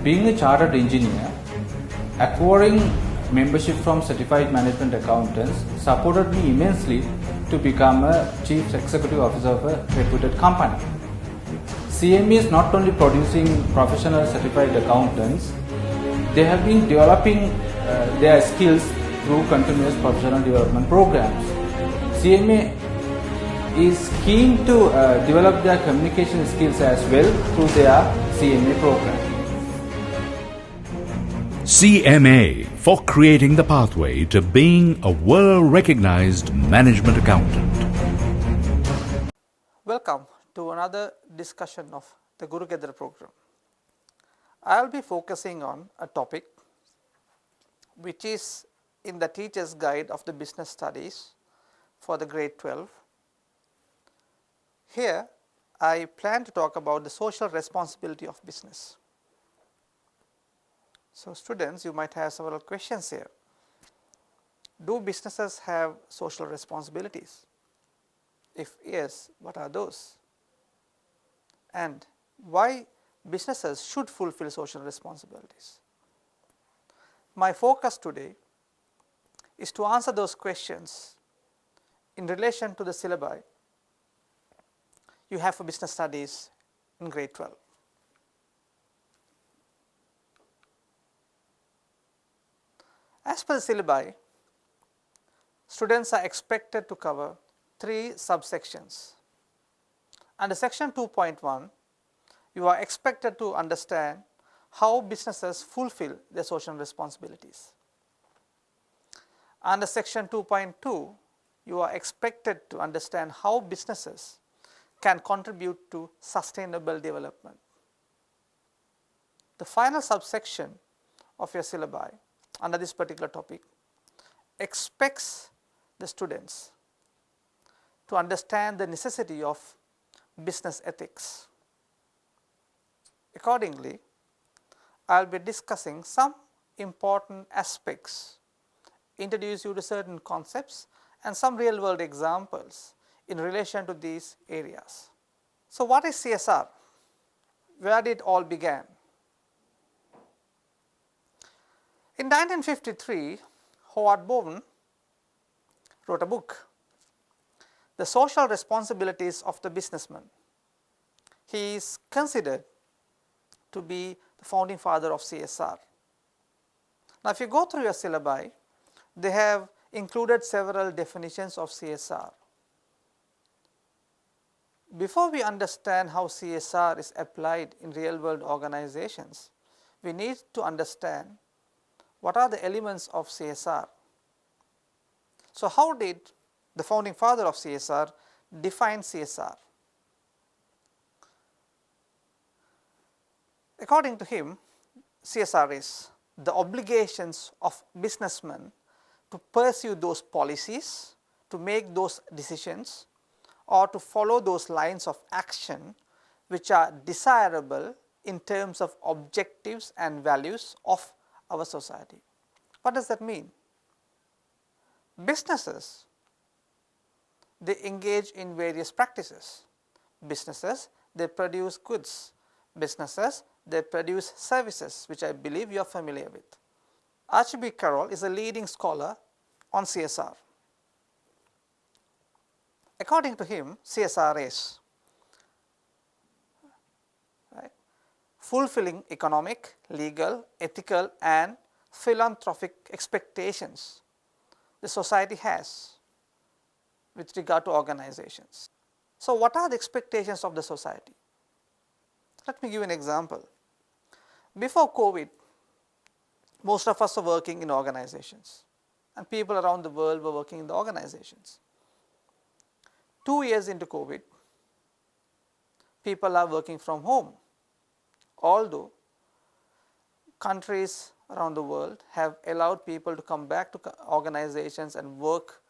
Being a chartered engineer, acquiring membership from certified management accountants supported me immensely to become a chief executive officer of a reputed company. CME is not only producing professional certified accountants, they have been developing their skills through continuous professional development programs. CMA is keen to develop their communication skills as well through their CMA program. CMA for creating the pathway to being a world-recognized management accountant. Welcome to another discussion of the Guru Kedar program. I will be focusing on a topic which is in the teacher's guide of the business studies for the grade 12. Here I plan to talk about the social responsibility of business. So students, you might have several questions here. Do businesses have social responsibilities? If yes, what are those? And why businesses should fulfill social responsibilities? My focus today is to answer those questions in relation to the syllabi you have for business studies in grade 12. As per the syllabi, students are expected to cover 3 subsections. Under section 2.1, you are expected to understand how businesses fulfill their social responsibilities. Under section 2.2, you are expected to understand how businesses can contribute to sustainable development. The final subsection of your syllabi under this particular topic expects the students to understand the necessity of business ethics. Accordingly, I will be discussing some important aspects, introduce you to certain concepts and some real world examples in relation to these areas. So what is CSR? Where did it all begin? In 1953, Howard Bowen wrote a book, The Social Responsibilities of the Businessman. He is considered to be the founding father of CSR. Now, if you go through your syllabi, they have included several definitions of CSR. Before we understand how CSR is applied in real world organizations, we need to understand what are the elements of CSR. So how did the founding father of CSR define CSR? According to him, CSR is the obligations of businessmen to pursue those policies, to make those decisions, or to follow those lines of action which are desirable in terms of objectives and values of our society. What does that mean? Businesses, they engage in various practices. Businesses, they produce goods. Businesses, they produce services, which I believe you are familiar with. Archie Carroll is a leading scholar on CSR. According to him, CSR is fulfilling economic, legal, ethical and philanthropic expectations the society has with regard to organizations. So what are the expectations of the society? Let me give you an example. Before COVID, most of us were working in organizations and people around the world were working in the organizations. 2 years into COVID, people are working from home. Although countries around the world have allowed people to come back to organizations and work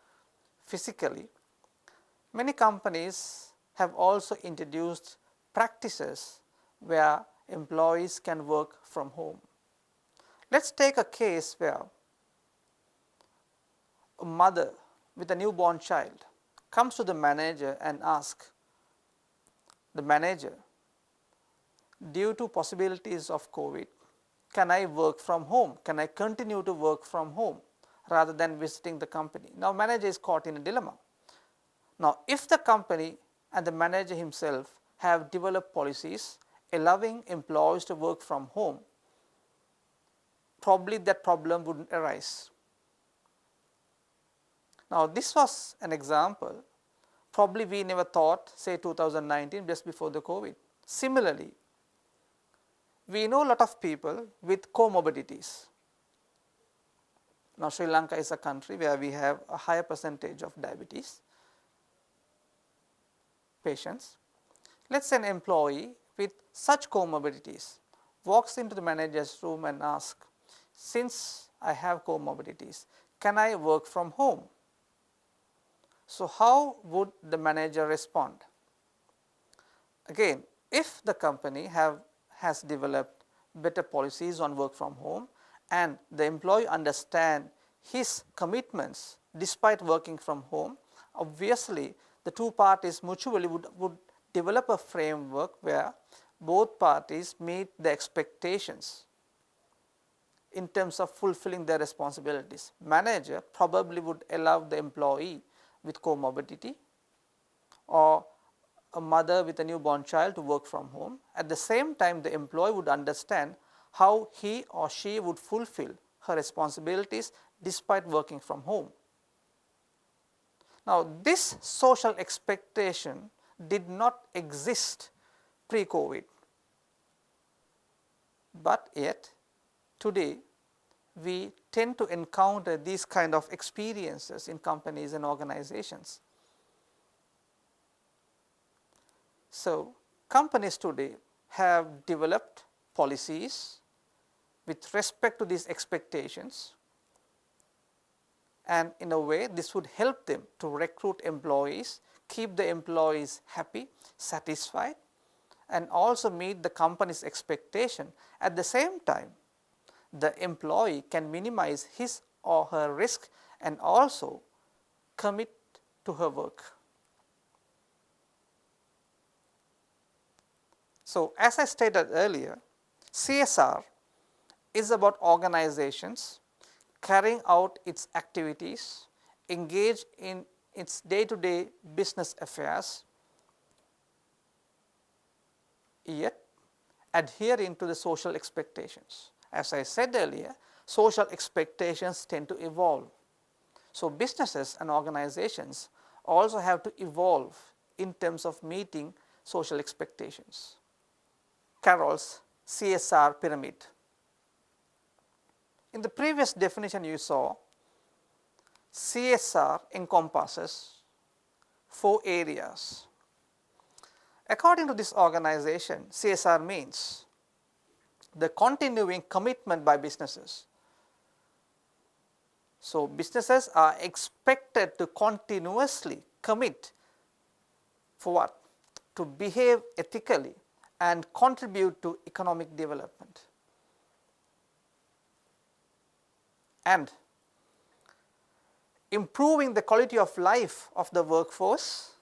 physically, many companies have also introduced practices where employees can work from home. Let's take a case where a mother with a newborn child comes to the manager and asks the manager, due to possibilities of COVID, can I work from home? Can I continue to work from home rather than visiting the company? Now, manager is caught in a dilemma. Now, if the company and the manager himself have developed policies allowing employees to work from home, probably that problem wouldn't arise. Now, this was an example. Probably we never thought, say 2019, just before the COVID. Similarly, we know a lot of people with comorbidities. Now, Sri Lanka is a country where we have a higher percentage of diabetes patients. Let's say an employee with such comorbidities walks into the manager's room and asks, since I have comorbidities, can I work from home? So, how would the manager respond? Again, if the company has developed better policies on work from home and the employee understand his commitments despite working from home, obviously the two parties mutually would develop a framework where both parties meet the expectations in terms of fulfilling their responsibilities. Manager probably would allow the employee with comorbidity or a mother with a newborn child to work from home. At the same time, the employee would understand how he or she would fulfill her responsibilities despite working from home. Now, this social expectation did not exist pre-COVID, but yet today we tend to encounter these kind of experiences in companies and organizations. So, companies today have developed policies with respect to these expectations, and in a way this would help them to recruit employees, keep the employees happy, satisfied, and also meet the company's expectation. At the same time, the employee can minimize his or her risk and also commit to her work. So, as I stated earlier, CSR is about organizations carrying out its activities, engage in its day-to-day business affairs, yet adhering to the social expectations. As I said earlier, social expectations tend to evolve. So, businesses and organizations also have to evolve in terms of meeting social expectations. Carroll's CSR Pyramid. In the previous definition you saw, CSR encompasses 4 areas. According to this organization, CSR means the continuing commitment by businesses. So, businesses are expected to continuously commit for what? To behave ethically and contribute to economic development. And improving the quality of life of the workforce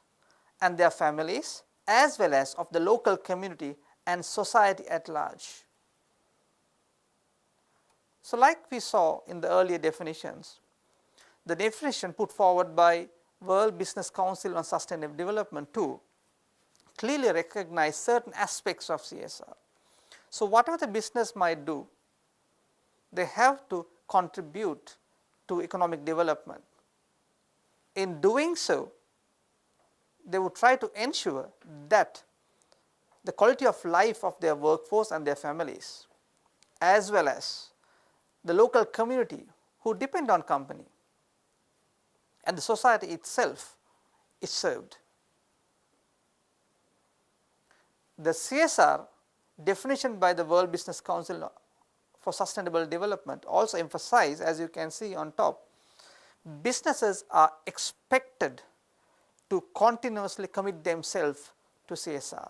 and their families, as well as of the local community and society at large. So, like we saw in the earlier definitions, the definition put forward by World Business Council on Sustainable Development too clearly recognize certain aspects of CSR. So, whatever the business might do, they have to contribute to economic development. In doing so, they would try to ensure that the quality of life of their workforce and their families, as well as the local community who depend on company and the society itself is served. The CSR definition by the World Business Council for Sustainable Development also emphasize, as you can see on top, businesses are expected to continuously commit themselves to CSR.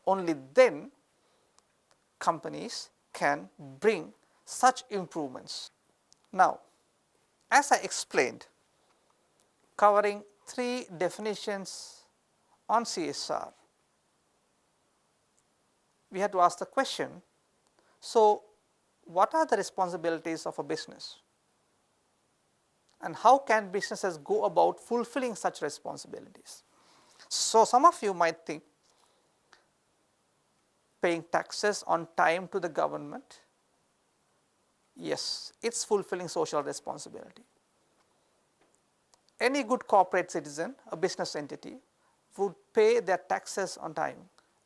Only then companies can bring such improvements. Now, as I explained, covering 3 definitions on CSR, we had to ask the question, so what are the responsibilities of a business and how can businesses go about fulfilling such responsibilities. So, some of you might think paying taxes on time to the government, yes, it is fulfilling social responsibility. Any good corporate citizen, a business entity, would pay their taxes on time.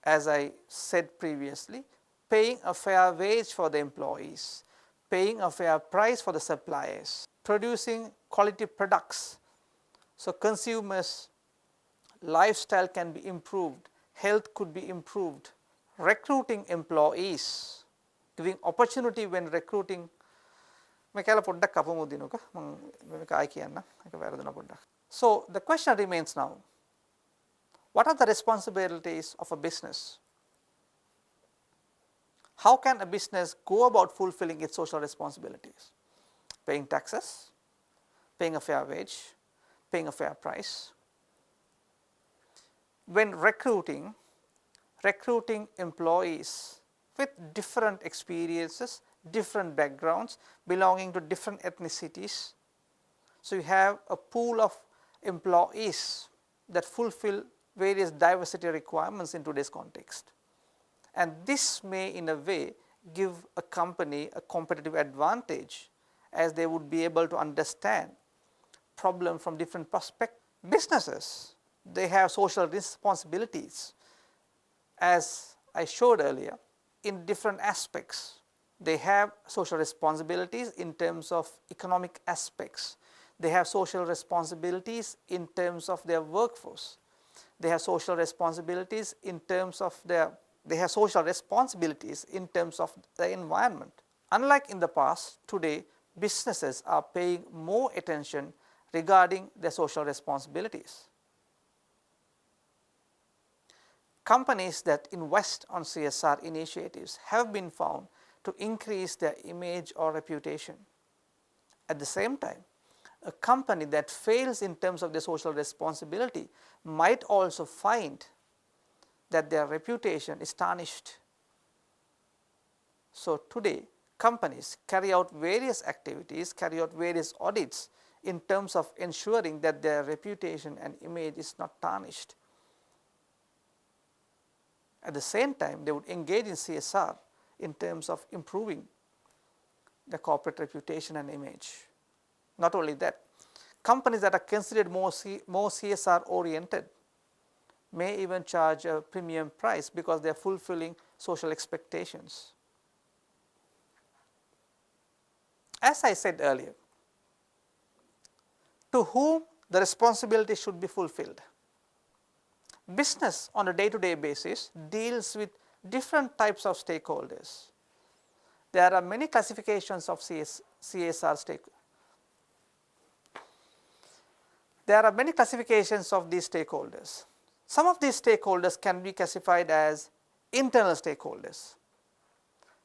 As I said previously, paying a fair wage for the employees, paying a fair price for the suppliers, producing quality products. So, consumers' lifestyle can be improved, health could be improved, recruiting employees, giving opportunity when recruiting. So, the question remains now, what are the responsibilities of a business? How can a business go about fulfilling its social responsibilities? Paying taxes, paying a fair wage, paying a fair price. When recruiting employees with different experiences, different backgrounds, belonging to different ethnicities. So, you have a pool of employees that fulfill various diversity requirements in today's context. And this may in a way give a company a competitive advantage, as they would be able to understand problem from different perspectives. Businesses, they have social responsibilities, as I showed earlier, in different aspects. They have social responsibilities in terms of economic aspects. They have social responsibilities in terms of their workforce. They have social responsibilities in terms of the environment. Unlike in the past, today businesses are paying more attention regarding their social responsibilities. Companies that invest on CSR initiatives have been found to increase their image or reputation. At the same time, a company that fails in terms of their social responsibility might also find that their reputation is tarnished. So, today companies carry out various activities, carry out various audits in terms of ensuring that their reputation and image is not tarnished. At the same time, they would engage in CSR in terms of improving the corporate reputation and image. Not only that, companies that are considered more CSR oriented may even charge a premium price because they are fulfilling social expectations. As I said earlier, to whom the responsibility should be fulfilled? Business on a day-to-day basis deals with different types of stakeholders. There are many classifications of CSR stakeholders. There are many classifications of these stakeholders. Some of these stakeholders can be classified as internal stakeholders.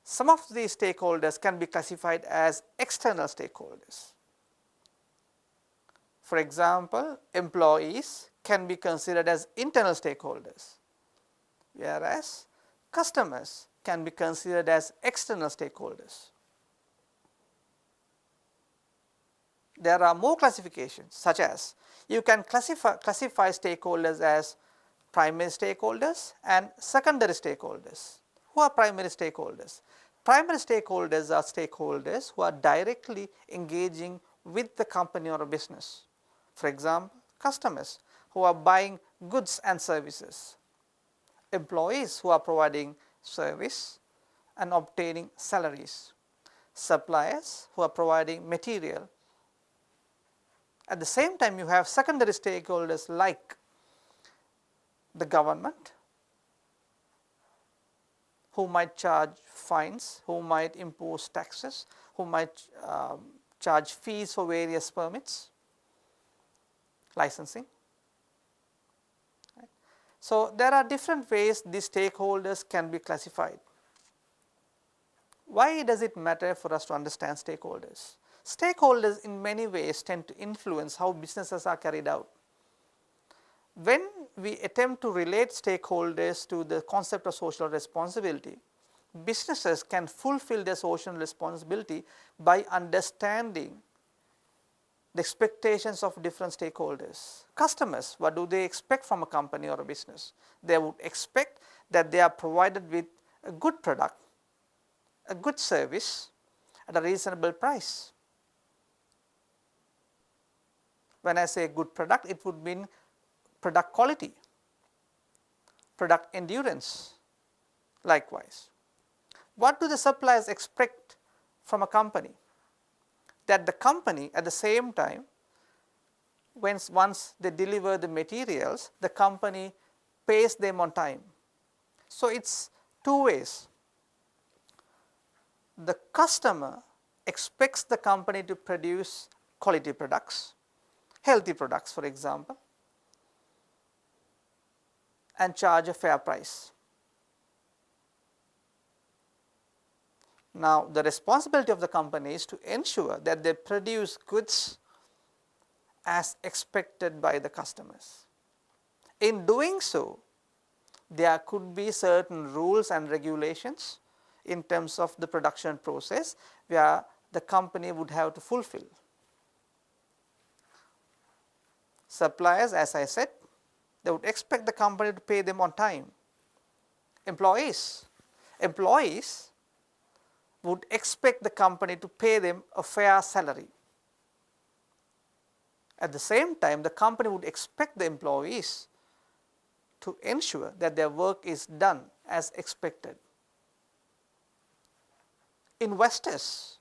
Some of these stakeholders can be classified as external stakeholders. For example, employees can be considered as internal stakeholders, whereas customers can be considered as external stakeholders. There are more classifications, such as you can classify stakeholders as primary stakeholders and secondary stakeholders. Who are primary stakeholders? Primary stakeholders are stakeholders who are directly engaging with the company or a business. For example, customers who are buying goods and services, employees who are providing service and obtaining salaries, suppliers who are providing material. At the same time, you have secondary stakeholders like the government, who might charge fines, who might impose taxes, who might charge fees for various permits, licensing. Right. So, there are different ways these stakeholders can be classified. Why does it matter for us to understand stakeholders? Stakeholders in many ways tend to influence how businesses are carried out. When we attempt to relate stakeholders to the concept of social responsibility, businesses can fulfill their social responsibility by understanding the expectations of different stakeholders. Customers, what do they expect from a company or a business? They would expect that they are provided with a good product, a good service at a reasonable price. When I say good product, it would mean product quality, product endurance. Likewise, what do the suppliers expect from a company? That the company at the same time, once they deliver the materials, the company pays them on time. So it is two ways. The customer expects the company to produce quality products, healthy products for example, and charge a fair price. Now, the responsibility of the company is to ensure that they produce goods as expected by the customers. In doing so, there could be certain rules and regulations in terms of the production process where the company would have to fulfill. Suppliers, as I said, they would expect the company to pay them on time. Employees would expect the company to pay them a fair salary. At the same time, the company would expect the employees to ensure that their work is done as expected. Investors,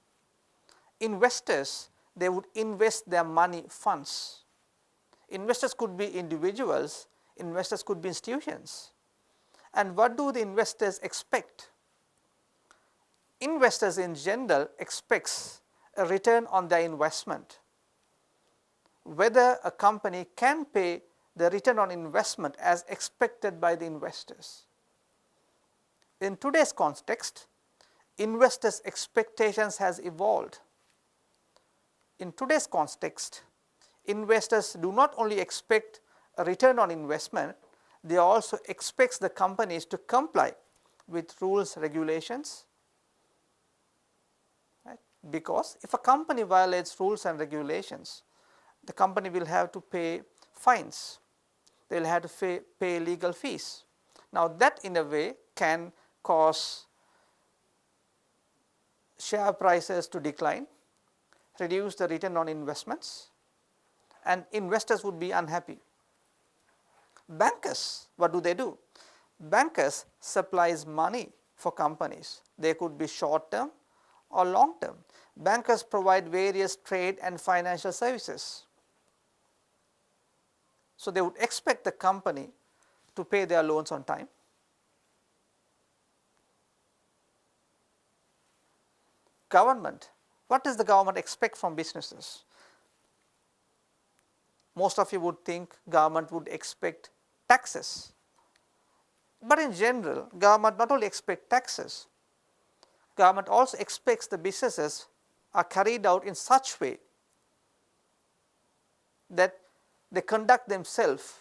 they would invest their money funds. Investors could be individuals, investors could be institutions. And what do the investors expect? Investors in general expects a return on their investment. Whether a company can pay the return on investment as expected by the investors. In today's context, investors' expectations has evolved. In today's context, investors do not only expect a return on investment, they also expect the companies to comply with rules, regulations. Right? Because if a company violates rules and regulations, the company will have to pay fines, they will have to pay legal fees. Now, that in a way can cause share prices to decline, reduce the return on investments, and investors would be unhappy. Bankers, what do? Bankers supplies money for companies. They could be short term or long term. Bankers provide various trade and financial services. So, they would expect the company to pay their loans on time. Government, what does the government expect from businesses? Most of you would think government would expect taxes. But in general, government not only expects taxes, government also expects the businesses are carried out in such way that they conduct themselves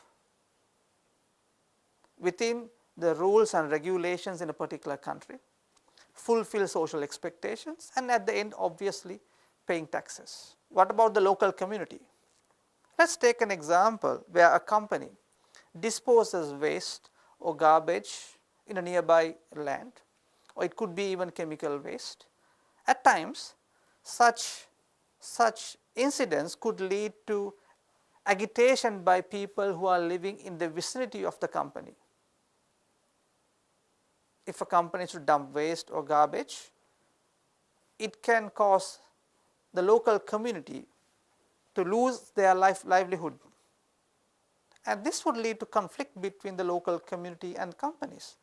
within the rules and regulations in a particular country, fulfill social expectations, and at the end obviously paying taxes. What about the local community? Let us take an example where a company disposes waste or garbage in a nearby land, or it could be even chemical waste. At times, such incidents could lead to agitation by people who are living in the vicinity of the company. If a company should dump waste or garbage, it can cause the local community to lose their livelihood, and this would lead to conflict between the local community and companies.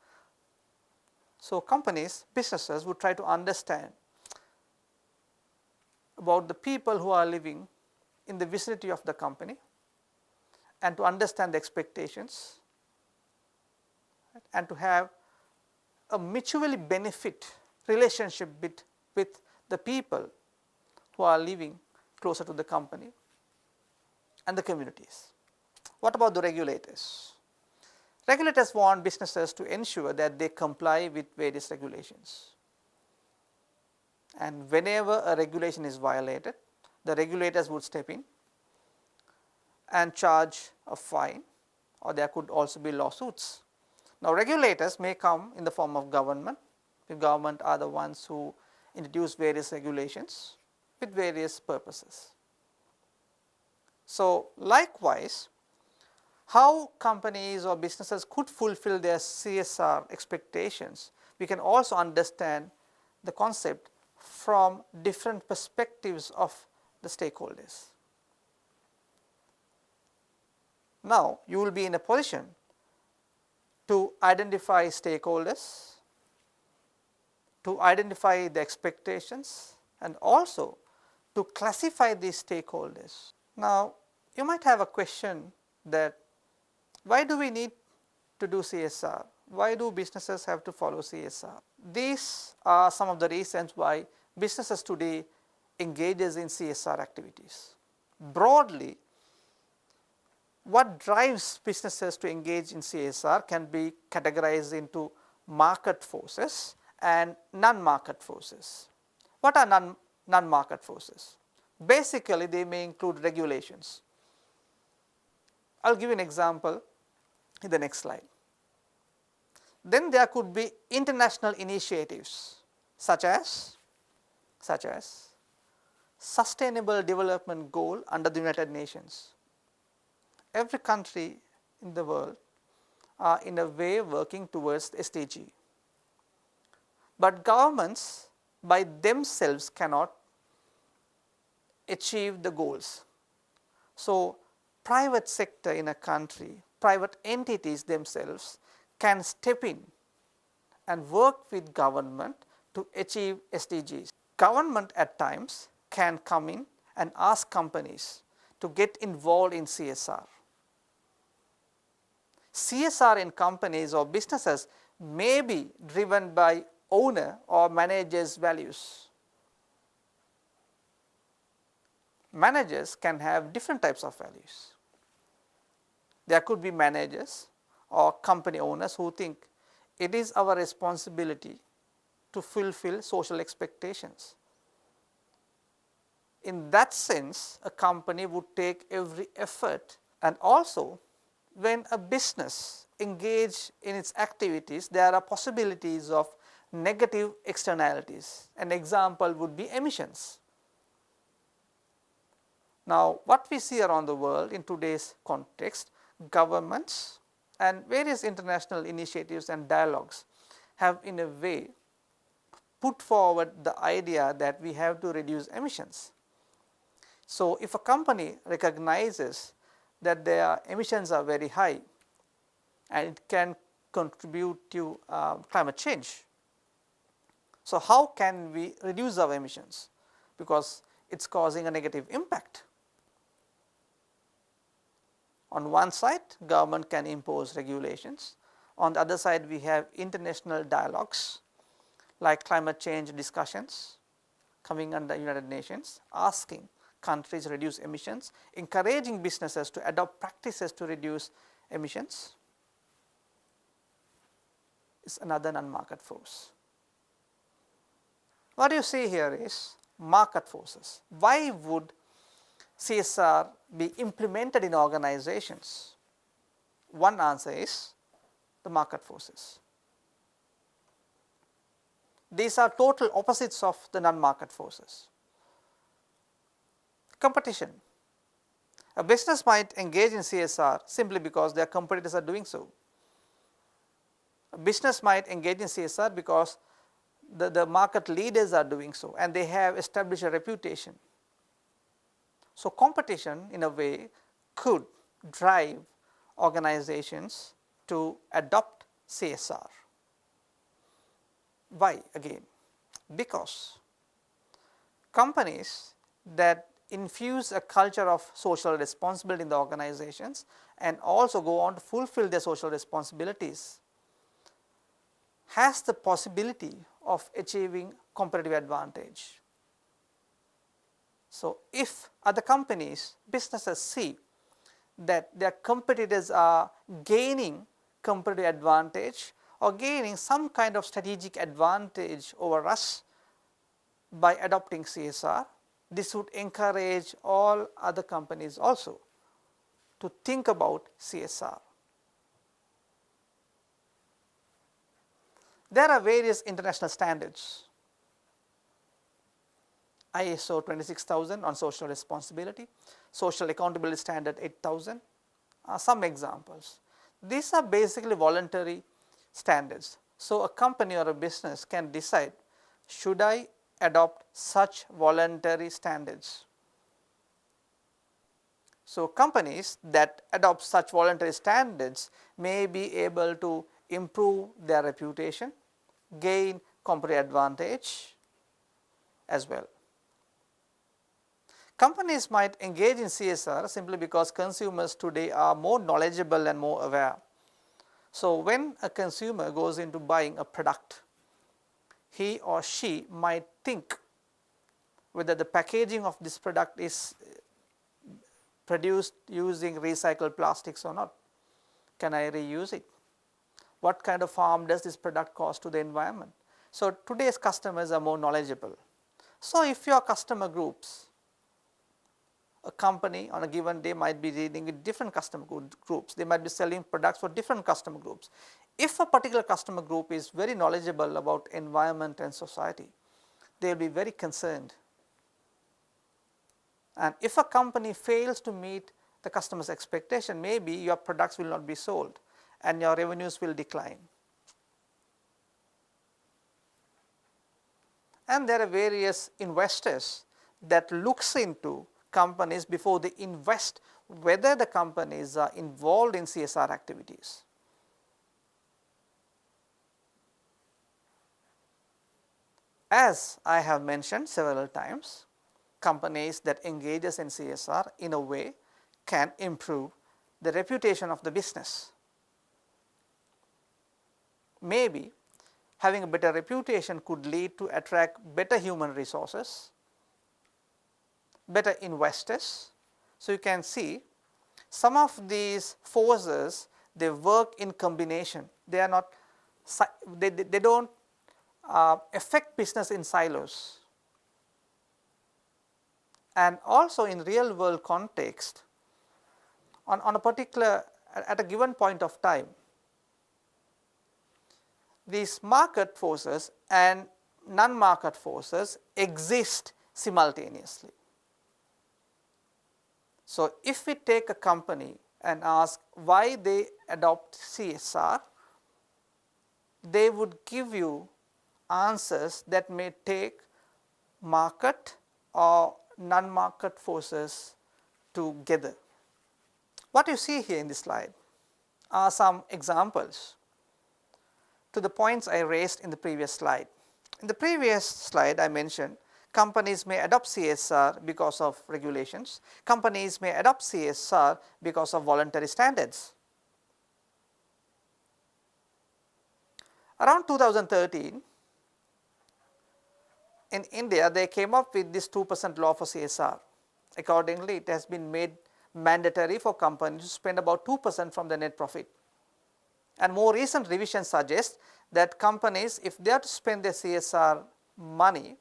So, companies, businesses would try to understand about the people who are living in the vicinity of the company and to understand the expectations, right, and to have a mutually benefit relationship with the people who are living closer to the company and the communities. What about the regulators? Regulators want businesses to ensure that they comply with various regulations. And whenever a regulation is violated, the regulators would step in and charge a fine, or there could also be lawsuits. Now, regulators may come in the form of government. The government are the ones who introduce various regulations with various purposes. So, likewise, how companies or businesses could fulfill their CSR expectations, we can also understand the concept from different perspectives of the stakeholders. Now, you will be in a position to identify stakeholders, to identify the expectations, and also to classify these stakeholders. Now, you might have a question that why do we need to do CSR? Why do businesses have to follow CSR? These are some of the reasons why businesses today engages in CSR activities. Broadly, what drives businesses to engage in CSR can be categorized into market forces and non-market forces. What are non-market forces? Basically, they may include regulations. I will give you an example in the next slide. Then there could be international initiatives such as Sustainable Development Goal under the United Nations. Every country in the world are in a way working towards the SDG. But governments by themselves cannot achieve the goals. So, private sector in a country, private entities themselves can step in and work with government to achieve SDGs. Government at times can come in and ask companies to get involved in CSR. CSR in companies or businesses may be driven by owner or manager's values. Managers can have different types of values. There could be managers or company owners who think it is our responsibility to fulfill social expectations. In that sense, a company would take every effort, and also when a business engages in its activities, there are possibilities of negative externalities. An example would be emissions. Now, what we see around the world in today's context, governments and various international initiatives and dialogues have in a way put forward the idea that we have to reduce emissions. So, if a company recognizes that their emissions are very high and it can contribute to climate change, so how can we reduce our emissions? Because it is causing a negative impact. On one side, government can impose regulations. On the other side, we have international dialogues like climate change discussions coming under United Nations, asking countries to reduce emissions, encouraging businesses to adopt practices to reduce emissions. Is another non-market force. What you see here is market forces. Why would CSR be implemented in organizations? One answer is the market forces. These are total opposites of the non-market forces. Competition. A business might engage in CSR simply because their competitors are doing so. A business might engage in CSR because the market leaders are doing so and they have established a reputation. So, competition in a way could drive organizations to adopt CSR. Why again? Because companies that infuse a culture of social responsibility in the organizations and also go on to fulfill their social responsibilities has the possibility of achieving competitive advantage. So, if other companies, businesses see that their competitors are gaining competitive advantage or gaining some kind of strategic advantage over us by adopting CSR. This would encourage all other companies also to think about CSR. There are various international standards. ISO 26000 on social responsibility, social accountability standard 8000 are some examples. These are basically voluntary standards. So, a company or a business can decide, should I adopt such voluntary standards? So, companies that adopt such voluntary standards may be able to improve their reputation, gain competitive advantage as well. Companies might engage in CSR simply because consumers today are more knowledgeable and more aware. So, when a consumer goes into buying a product, he or she might think whether the packaging of this product is produced using recycled plastics or not. Can I reuse it? What kind of harm does this product cause to the environment? So, today's customers are more knowledgeable. So, if your customer groups, a company on a given day might be dealing with different customer groups, they might be selling products for different customer groups. If a particular customer group is very knowledgeable about environment and society, they will be very concerned. And if a company fails to meet the customer's expectation, maybe your products will not be sold and your revenues will decline. And there are various investors that looks into companies before they invest, whether the companies are involved in CSR activities. As I have mentioned several times, companies that engages in CSR in a way can improve the reputation of the business. Maybe having a better reputation could lead to attract better human resources, better investors. So, you can see some of these forces, they work in combination. They are not, they do not affect business in silos. And also in real world context, on a particular, at a given point of time, these market forces and non-market forces exist simultaneously. So, if we take a company and ask why they adopt CSR, they would give you answers that may take market or non-market forces together. What you see here in this slide are some examples to the points I raised in the previous slide. In the previous slide I mentioned companies may adopt CSR because of regulations, companies may adopt CSR because of voluntary standards. Around 2013, in India they came up with this 2% law for CSR. Accordingly, it has been made mandatory for companies to spend about 2% from their net profit. And more recent revisions suggest that companies, if they are to spend their CSR money,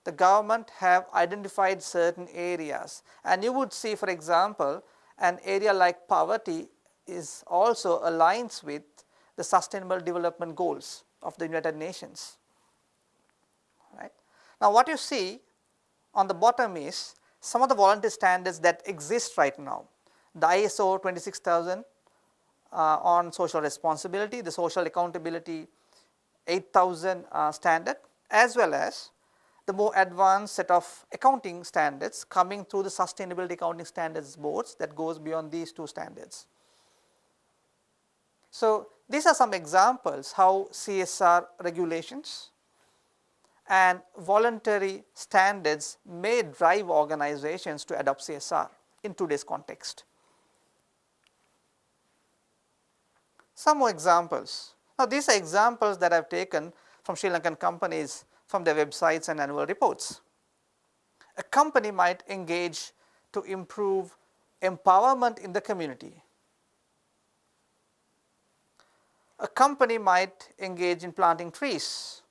the government have identified certain areas, and you would see, for example, an area like poverty is also aligns with the Sustainable Development Goals of the United Nations. Right. Now, what you see on the bottom is some of the voluntary standards that exist right now. The ISO 26000 on social responsibility, the social accountability 8000 standard, as well as the more advanced set of accounting standards coming through the Sustainability Accounting Standards Boards that goes beyond these two standards. So, these are some examples how CSR regulations and voluntary standards may drive organizations to adopt CSR in today's context. Some more examples. Now, these are examples that I have taken from Sri Lankan companies from their websites and annual reports. A company might engage to improve empowerment in the community. a company might engage in planting trees.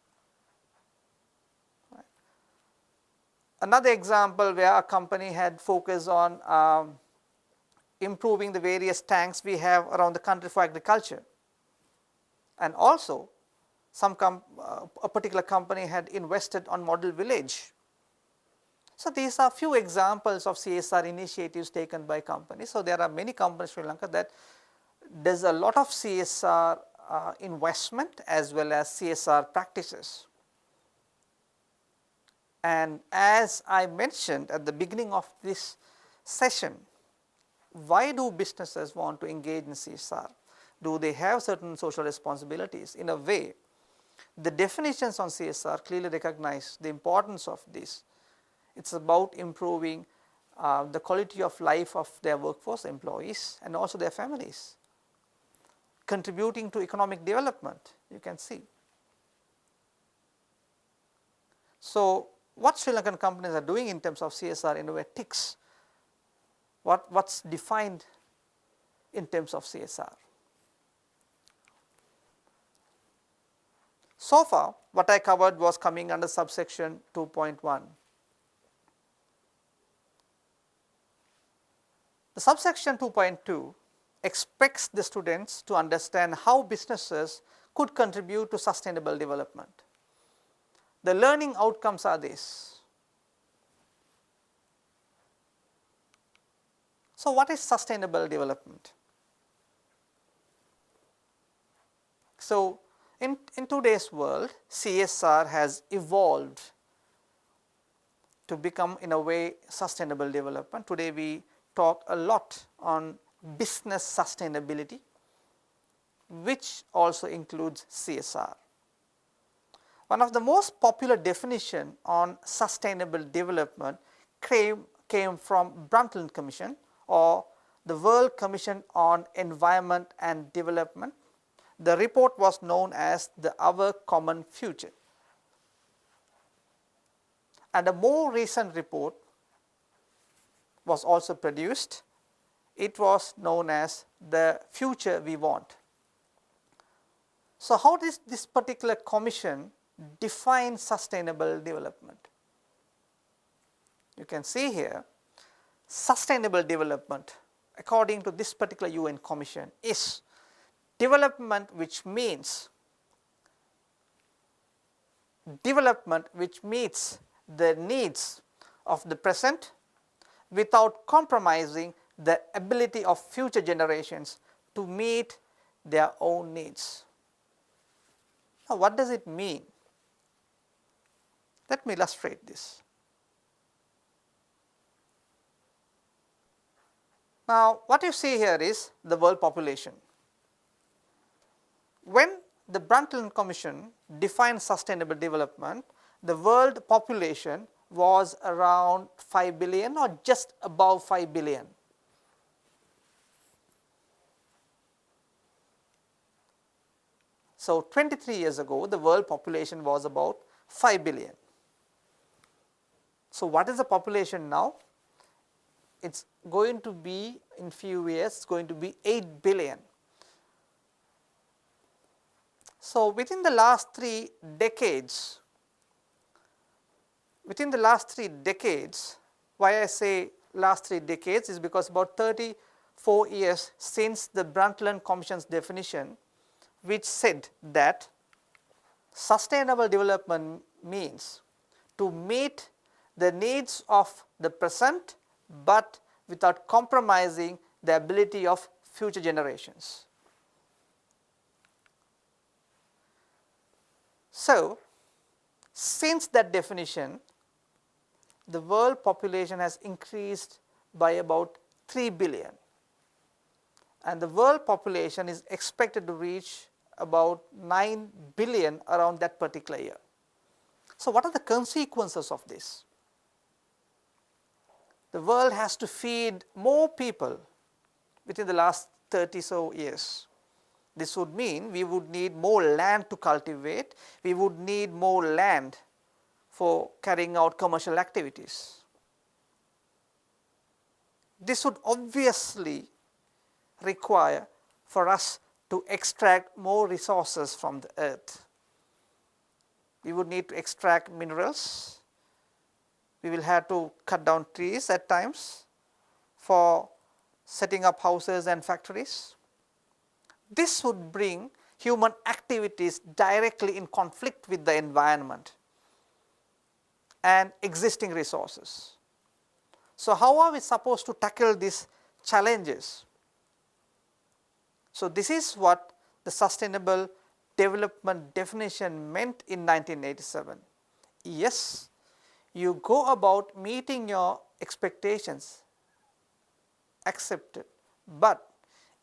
Another example where a company had focused on improving the various tanks we have around the country for agriculture. And also, a particular company had invested on model village. So these are few examples of CSR initiatives taken by companies. So there are many companies in Sri Lanka that does a lot of CSR investment as well as CSR practices. And as I mentioned at the beginning of this session, why do businesses want to engage in CSR? Do they have certain social responsibilities? In a way, the definitions on CSR clearly recognize the importance of this. It's about improving the quality of life of their workforce, employees, and also their families, contributing to economic development, you can see. So what Sri Lankan companies are doing in terms of CSR in a way ticks what's defined in terms of CSR. So far, what I covered was coming under subsection 2.1. The subsection 2.2 expects the students to understand how businesses could contribute to sustainable development. The learning outcomes are this. So what is sustainable development? So in today's world, CSR has evolved to become in a way sustainable development. Today we talk a lot on business sustainability, which also includes CSR. One of the most popular definition on sustainable development came from Brundtland Commission or the World Commission on Environment and Development. The report was known as the Our Common Future. And a more recent report was also produced. It was known as the Future We Want. So how does this particular commission define sustainable development? You can see here, sustainable development according to this particular UN commission is development which meets the needs of the present without compromising the ability of future generations to meet their own needs. Now, what does it mean? Let me illustrate this. Now, what you see here is the world population. When the Brundtland Commission defined sustainable development, the world population was around 5 billion or just above 5 billion. So 23 years ago, the world population was about 5 billion. So what is the population now? It's going to be, in few years, it's going to be 8 billion. So within the last 3 decades, why I say last 3 decades is because about 34 years since the Brundtland Commission's definition, which said that sustainable development means to meet the needs of the present but without compromising the ability of future generations. So, since that definition, the world population has increased by about 3 billion, and the world population is expected to reach about 9 billion around that particular year. So what are the consequences of this? The world has to feed more people within the last 30 so years. This would mean we would need more land to cultivate, we would need more land for carrying out commercial activities. This would obviously require for us to extract more resources from the earth. We would need to extract minerals, we will have to cut down trees at times for setting up houses and factories. This would bring human activities directly in conflict with the environment and existing resources. So, how are we supposed to tackle these challenges? So, this is what the sustainable development definition meant in 1987. Yes, you go about meeting your expectations, accepted, but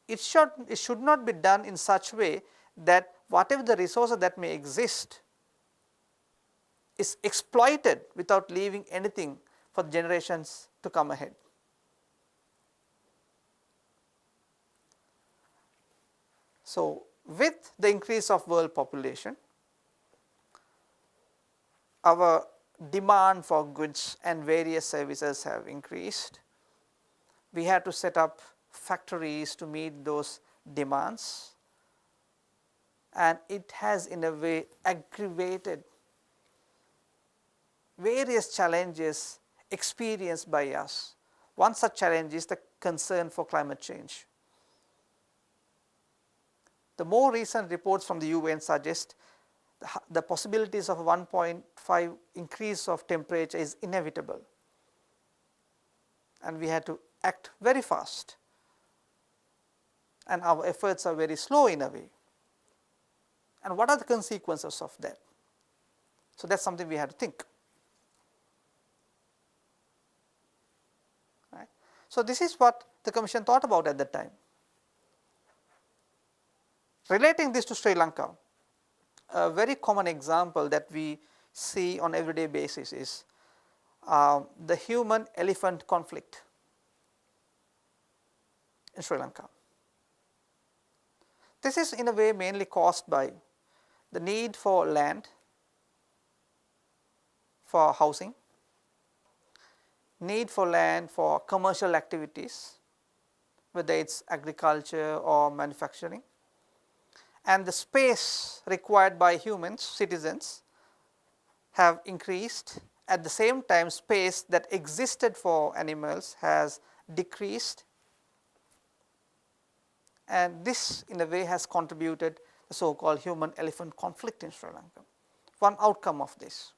it should not be done in such a way that whatever the resources that may exist is exploited without leaving anything for generations to come ahead. So, with the increase of world population, our demand for goods and various services have increased. We had to set up factories to meet those demands, and it has in a way aggravated various challenges experienced by us. One such challenge is the concern for climate change. The more recent reports from the UN suggest the possibilities of a 1.5 increase of temperature is inevitable, and we had to act very fast, and our efforts are very slow in a way. And what are the consequences of that? So, that is something we have to think. Right. So, this is what the Commission thought about at that time. Relating this to Sri Lanka, a very common example that we see on everyday basis is the human-elephant conflict in Sri Lanka. This is in a way mainly caused by the need for land for housing, need for land for commercial activities, whether it is agriculture or manufacturing, and the space required by humans, citizens, have increased. At the same time, space that existed for animals has decreased, and this in a way has contributed the so called human-elephant conflict in Sri Lanka, one outcome of this.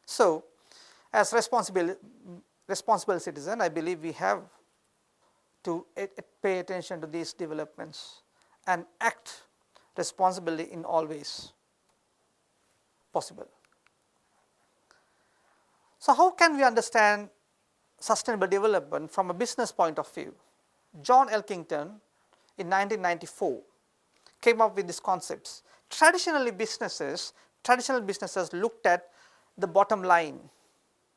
So, as responsible citizen, I believe we have to pay attention to these developments and act responsibly in all ways possible. So, how can we understand sustainable development from a business point of view? John Elkington in 1994 came up with these concepts. Traditional businesses looked at the bottom line.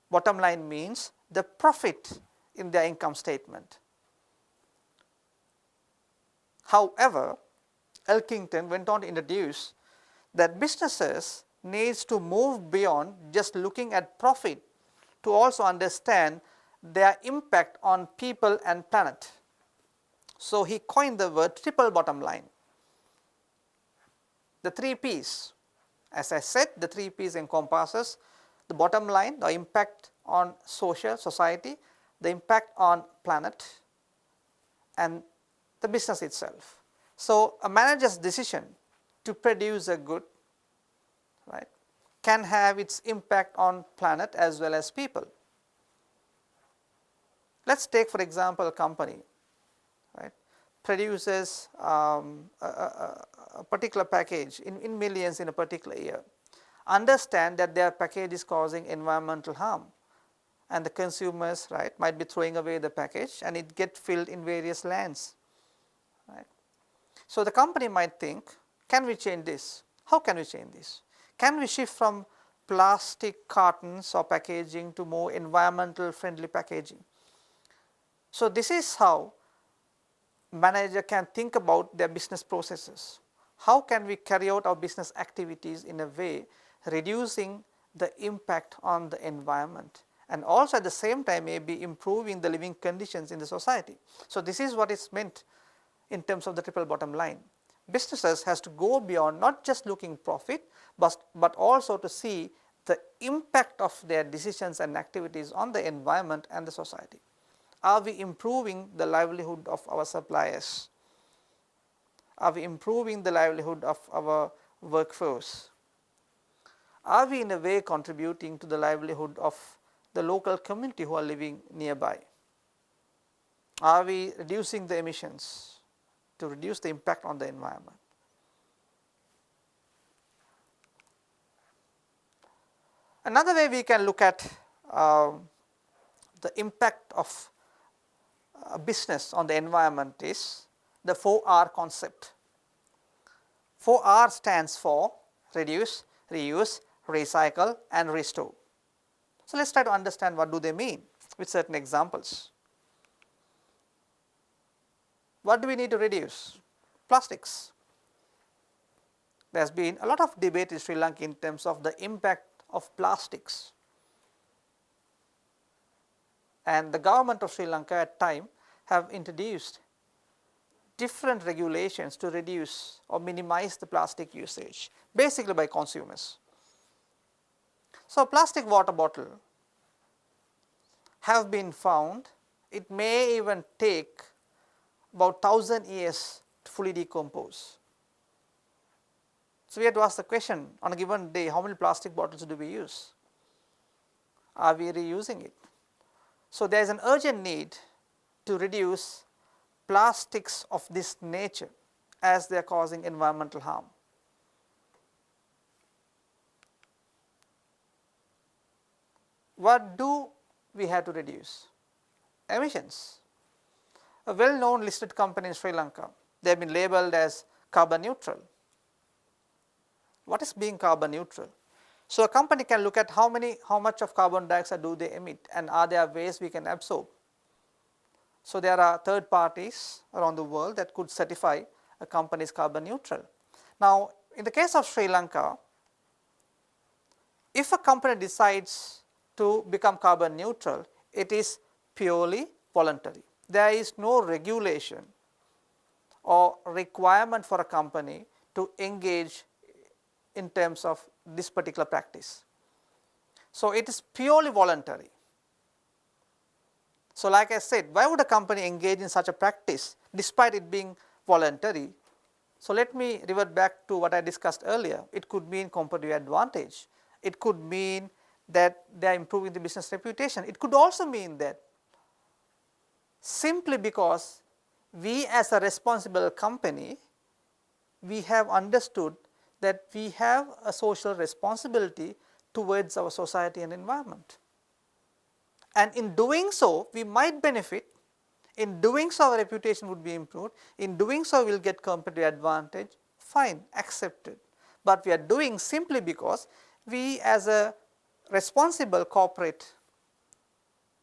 Bottom line means the profit in their income statement. However, Elkington went on to introduce that businesses needs to move beyond just looking at profit to also understand their impact on people and planet. So, he coined the word triple bottom line. The 3 P's, as I said, the 3 P's encompasses the bottom line, the impact on society, the impact on planet, and the business itself. So, a manager's decision to produce a good, right, can have its impact on planet as well as people. Let us take for example a company, right, produces a particular package in millions in a particular year, understand that their package is causing environmental harm, and the consumers, right, might be throwing away the package and it gets filled in various lands. Right. So, the company might think, can we change this? How can we change this? Can we shift from plastic cartons or packaging to more environmental friendly packaging? So, this is how manager can think about their business processes. How can we carry out our business activities in a way reducing the impact on the environment and also at the same time may be improving the living conditions in the society. So, this is what is meant in terms of the triple bottom line. Businesses has to go beyond not just looking profit, but also to see the impact of their decisions and activities on the environment and the society. Are we improving the livelihood of our suppliers? Are we improving the livelihood of our workforce? Are we in a way contributing to the livelihood of the local community who are living nearby? Are we reducing the emissions to reduce the impact on the environment? Another way we can look at the impact of business on the environment is the 4R concept. 4R stands for reduce, reuse, recycle and restore. So, let us try to understand what do they mean with certain examples. What do we need to reduce? Plastics. There has been a lot of debate in Sri Lanka in terms of the impact of plastics, and the government of Sri Lanka at time have introduced different regulations to reduce or minimize the plastic usage, basically by consumers. So, plastic water bottle have been found, it may even take about 1000 years to fully decompose. So, we have to ask the question, on a given day how many plastic bottles do we use? Are we reusing it? So, there is an urgent need to reduce plastics of this nature as they are causing environmental harm. What do we have to reduce? Emissions. A well-known listed company in Sri Lanka, they have been labelled as carbon neutral. What is being carbon neutral? So, a company can look at how much of carbon dioxide do they emit, and are there ways we can absorb. So, there are third parties around the world that could certify a company is carbon neutral. Now, in the case of Sri Lanka, if a company decides to become carbon neutral, it is purely voluntary. There is no regulation or requirement for a company to engage in terms of this particular practice. So, it is purely voluntary. So, like I said, why would a company engage in such a practice despite it being voluntary? So, let me revert back to what I discussed earlier. It could mean competitive advantage. It could mean that they are improving the business reputation. It could also mean that simply because we as a responsible company, we have understood that we have a social responsibility towards our society and environment. And in doing so, we might benefit. In doing so, our reputation would be improved. In doing so, we will get competitive advantage. Fine, accepted. But we are doing simply because we as a responsible corporate,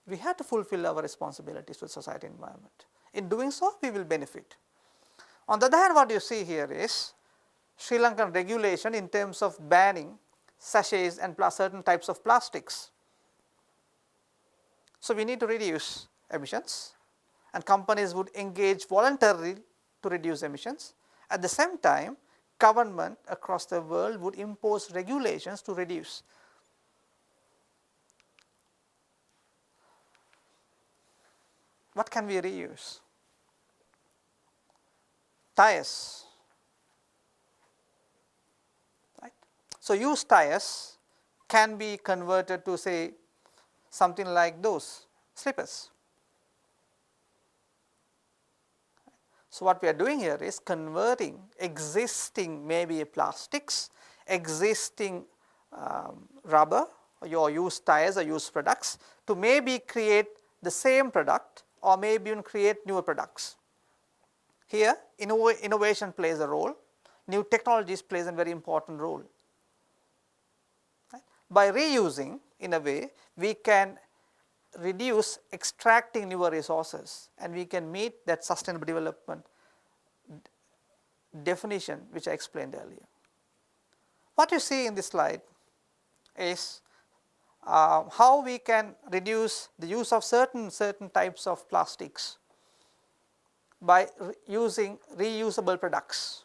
we have to fulfill our responsibilities to society and environment. In doing so, we will benefit. On the other hand, what you see here is Sri Lankan regulation in terms of banning sachets and certain types of plastics. So, we need to reduce emissions, and companies would engage voluntarily to reduce emissions. At the same time, government across the world would impose regulations to reduce. What can we reuse? Tires. Right? So, used tires can be converted to say something like those slippers. So, what we are doing here is converting existing maybe plastics, existing rubber or your used tires or used products to maybe create the same product or maybe even create newer products. Here innovation plays a role, new technologies plays a very important role. Right? By reusing, in a way, we can reduce extracting newer resources and we can meet that sustainable development definition which I explained earlier. What you see in this slide is how we can reduce the use of certain types of plastics by using reusable products.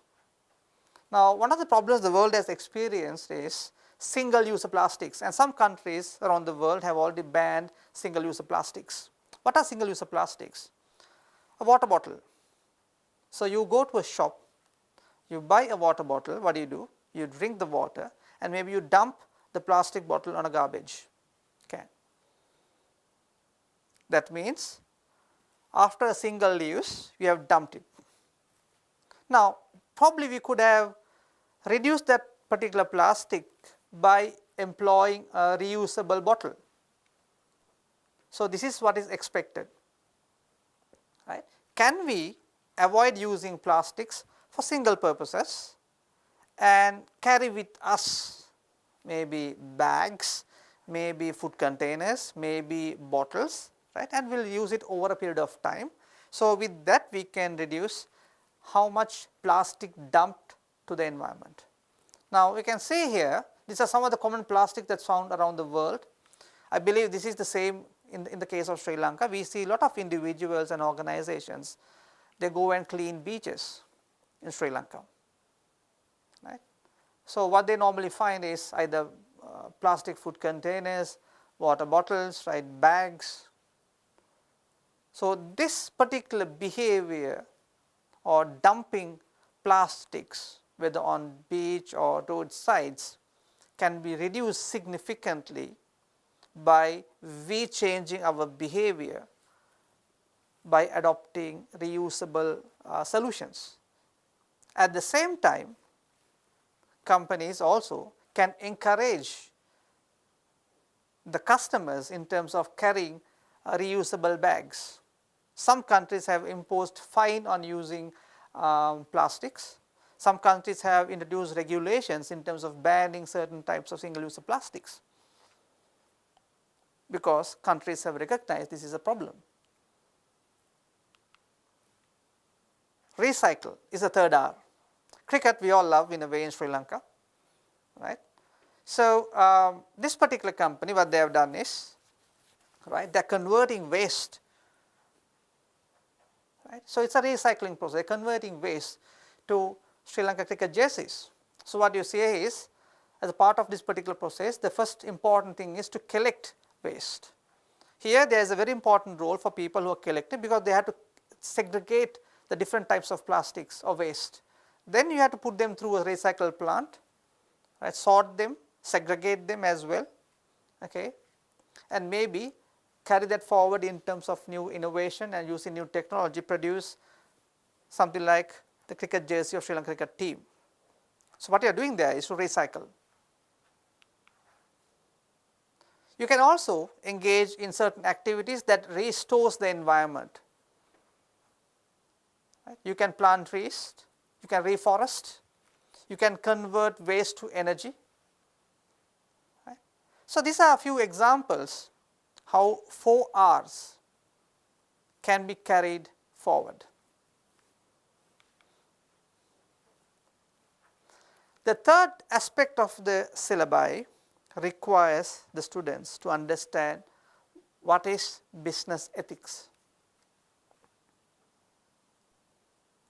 Now, one of the problems the world has experienced is single-use plastics, and some countries around the world have already banned single-use plastics. What are single-use plastics? A water bottle. So, you go to a shop, you buy a water bottle, what do? You drink the water and maybe you dump the plastic bottle on a garbage can. That means after a single use, you have dumped it. Now, probably we could have reduced that particular plastic by employing a reusable bottle. So, this is what is expected. Right? Can we avoid using plastics for single purposes and carry with us maybe bags, maybe food containers, maybe bottles, right, and we will use it over a period of time. So, with that we can reduce how much plastic dumped to the environment. Now, we can see here these are some of the common plastics that is found around the world. I believe this is the same in the case of Sri Lanka. We see a lot of individuals and organizations, they go and clean beaches in Sri Lanka. Right? So, what they normally find is either plastic food containers, water bottles, right, bags. So, this particular behavior or dumping plastics whether on beach or roadsides can be reduced significantly by we changing our behavior by adopting reusable solutions. At the same time, companies also can encourage the customers in terms of carrying reusable bags. Some countries have imposed fine on using plastics. Some countries have introduced regulations in terms of banning certain types of single-use plastics, because countries have recognized this is a problem. Recycle is the third R. Cricket we all love in a way in Sri Lanka, right. So, this particular company, what they have done is, right, they are converting waste, right. So, it is a recycling process, converting waste to Sri Lanka cricket jerseys. So, what you see is, as a part of this particular process, the first important thing is to collect waste. Here there is a very important role for people who are collecting, because they have to segregate the different types of plastics or waste. Then you have to put them through a recycle plant, right, sort them, segregate them as well, okay, and maybe carry that forward in terms of new innovation and using new technology, produce something like the cricket jersey of Sri Lanka cricket team. So, what you are doing there is to recycle. You can also engage in certain activities that restores the environment. Right? You can plant trees, you can reforest, you can convert waste to energy. Right? So, these are a few examples how 4 R's can be carried forward. The third aspect of the syllabi requires the students to understand what is business ethics.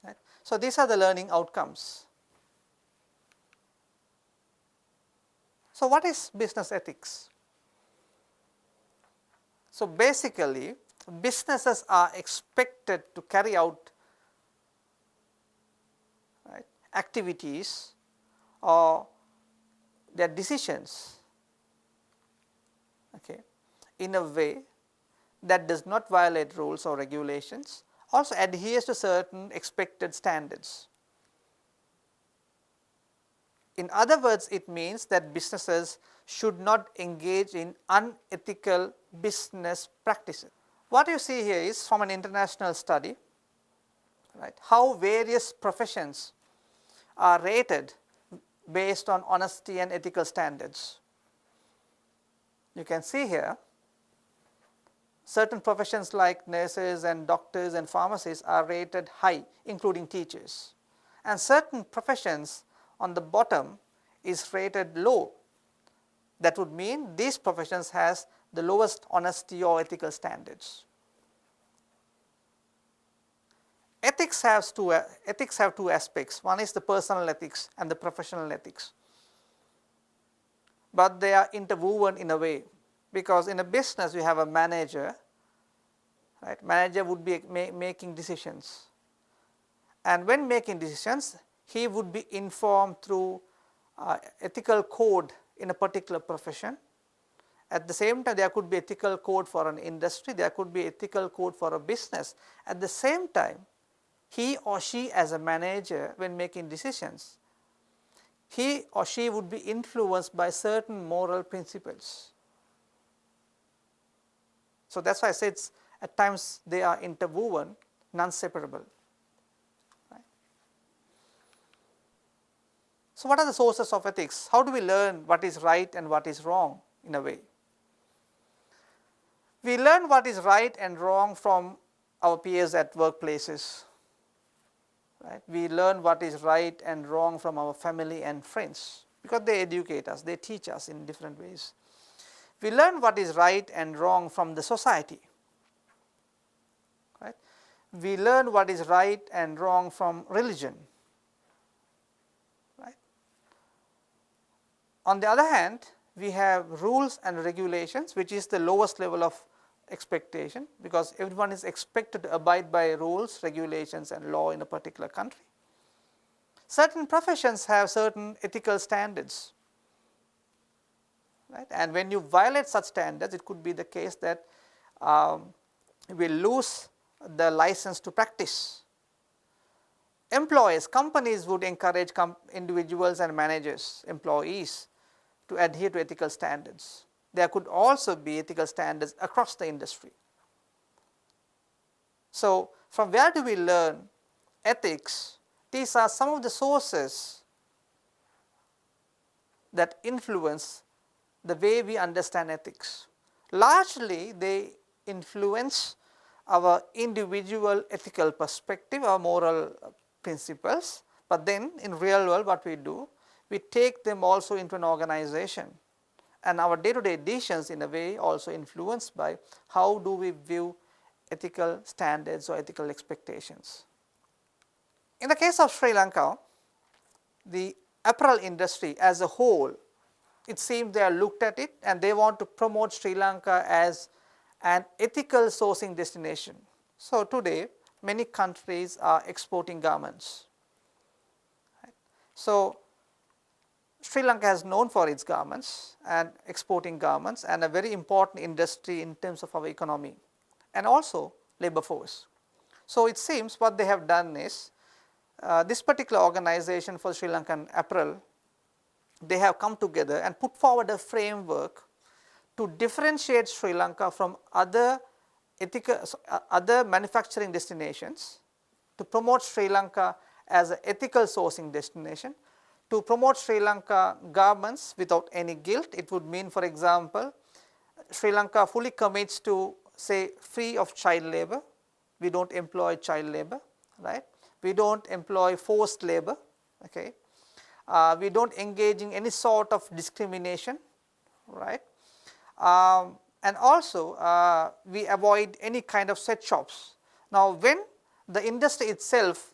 Right? So, these are the learning outcomes. So, what is business ethics? So, basically businesses are expected to carry out, right, activities or their decisions, okay, in a way that does not violate rules or regulations, also adheres to certain expected standards. In other words, it means that businesses should not engage in unethical business practices. What you see here is from an international study, right, how various professions are rated based on honesty and ethical standards. You can see here certain professions like nurses and doctors and pharmacists are rated high, including teachers, and certain professions on the bottom is rated low, That would mean these professions has the lowest honesty or ethical standards. Ethics have two aspects. One is the personal ethics and the professional ethics. But they are interwoven in a way, because in a business you have a manager, right? Manager would be making decisions, and when making decisions he would be informed through ethical code in a particular profession. At the same time, there could be ethical code for an industry, there could be ethical code for a business. At the same time, he or she as a manager, when making decisions, he or she would be influenced by certain moral principles. So that's why I say at times they are interwoven, non-separable. Right? So what are the sources of ethics? How do we learn what is right and what is wrong in a way? We learn what is right and wrong from our peers at workplaces. Right? We learn what is right and wrong from our family and friends, because they educate us, they teach us in different ways. We learn what is right and wrong from the society. Right? We learn what is right and wrong from religion. Right? On the other hand, we have rules and regulations, which is the lowest level of expectation, because everyone is expected to abide by rules, regulations and law in a particular country. Certain professions have certain ethical standards, right? And when you violate such standards, it could be the case that you will lose the license to practice. Employers, companies would encourage individuals and managers, employees, to adhere to ethical standards. There could also be ethical standards across the industry. So from where do we learn ethics? These are some of the sources that influence the way we understand ethics. Largely they influence our individual ethical perspective, our moral principles, but then in real world what we do, we take them also into an organization. And our day-to-day decisions in a way also influenced by how do we view ethical standards or ethical expectations. In the case of Sri Lanka, the apparel industry as a whole, it seems they have looked at it and they want to promote Sri Lanka as an ethical sourcing destination. So today many countries are exporting garments. Right? So Sri Lanka is known for its garments and exporting garments, and a very important industry in terms of our economy and also labor force. So it seems what they have done is, this particular organization for Sri Lankan apparel, they have come together and put forward a framework to differentiate Sri Lanka from other manufacturing destinations, to promote Sri Lanka as an ethical sourcing destination, to promote Sri Lanka garments without any guilt. It would mean, for example, Sri Lanka fully commits to say free of child labor. We don't employ child labor, right? We don't employ forced labor, okay? We don't engage in any sort of discrimination, right? And also we avoid any kind of sweatshops. Now when the industry itself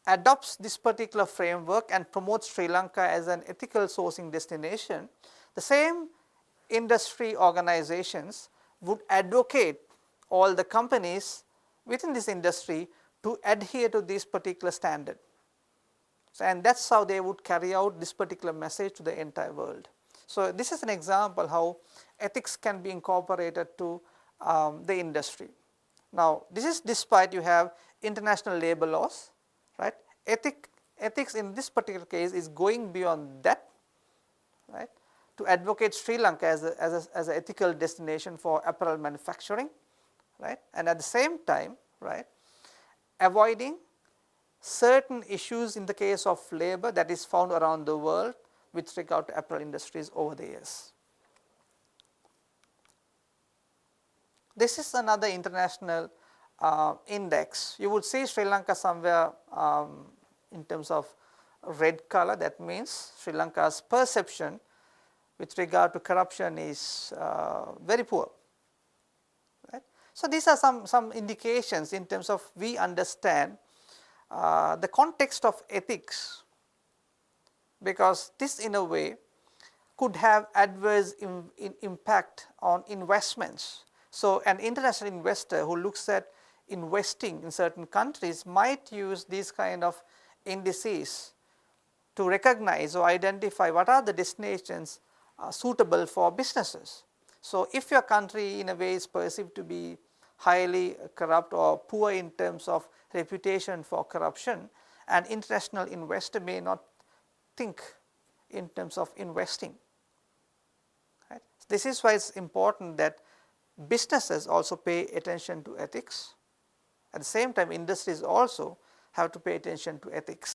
adopts this particular framework and promotes Sri Lanka as an ethical sourcing destination, the same industry organizations would advocate all the companies within this industry to adhere to this particular standard. So, and that's how they would carry out this particular message to the entire world. So this is an example how ethics can be incorporated to the industry. Now this is despite you have international labor laws, right? Ethics in this particular case is going beyond that, right, to advocate Sri Lanka as an ethical destination for apparel manufacturing, right, and at the same time, right, avoiding certain issues in the case of labor that is found around the world with regard to apparel industries over the years. This is another international index. You would see Sri Lanka somewhere in terms of red color. That means Sri Lanka's perception with regard to corruption is very poor. Right? So, these are some indications in terms of we understand the context of ethics, because this in a way could have adverse impact on investments. So, an international investor who looks at investing in certain countries might use these kind of indices to recognize or identify what are the destinations suitable for businesses. So, if your country in a way is perceived to be highly corrupt or poor in terms of reputation for corruption, an international investor may not think in terms of investing. Right? This is why it is important that businesses also pay attention to ethics. At the same time, industries also have to pay attention to ethics.